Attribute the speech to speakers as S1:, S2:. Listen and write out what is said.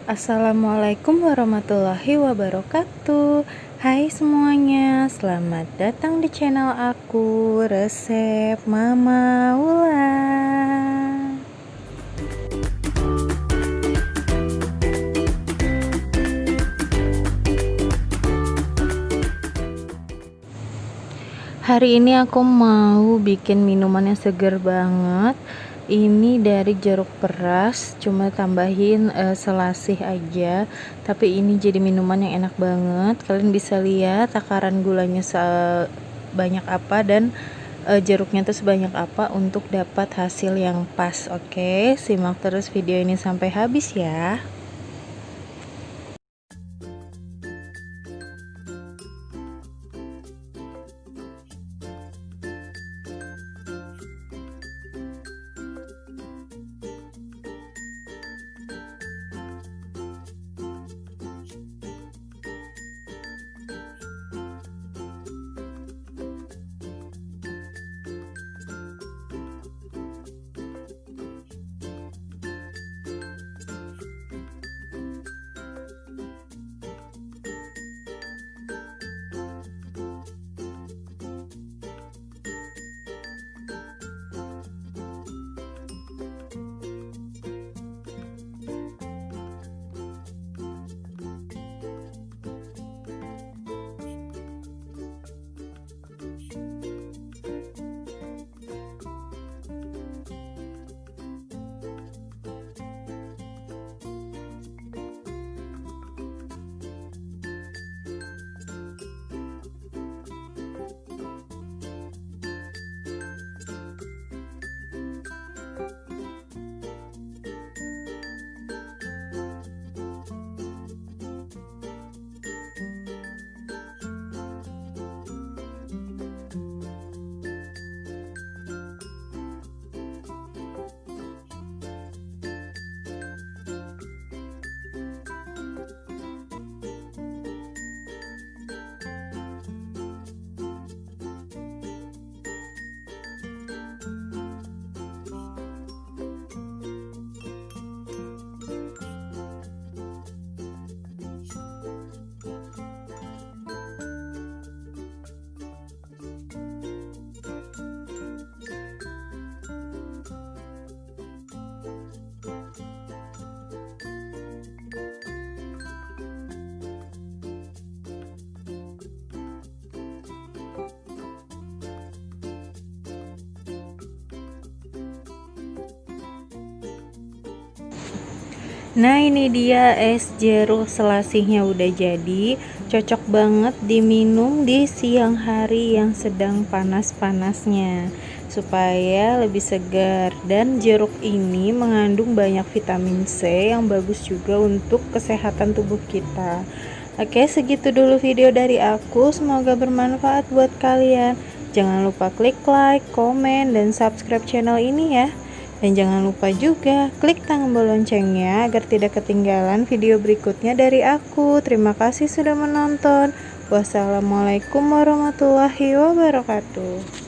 S1: Assalamualaikum warahmatullahi wabarakatuh. Hai semuanya, selamat datang di channel aku, Resep Mama Wulan. Hari ini aku mau bikin minuman yang seger banget. Ini dari jeruk peras, cuma tambahin selasih aja. Tapi ini jadi minuman yang enak banget. Kalian bisa lihat takaran gulanya sebanyak apa dan jeruknya tuh sebanyak apa untuk dapat hasil yang pas. Oke, simak terus video ini sampai habis ya. Nah, ini dia es jeruk selasihnya udah jadi. Cocok banget diminum di siang hari yang sedang panas-panasnya supaya lebih segar. Dan jeruk ini mengandung banyak vitamin C yang bagus juga untuk kesehatan tubuh kita. Oke, segitu dulu video dari aku. Semoga bermanfaat buat kalian. Jangan lupa klik like, komen, dan subscribe channel ini ya. Dan jangan lupa juga klik tombol loncengnya agar tidak ketinggalan video berikutnya dari aku. Terima kasih sudah menonton. Wassalamualaikum warahmatullahi wabarakatuh.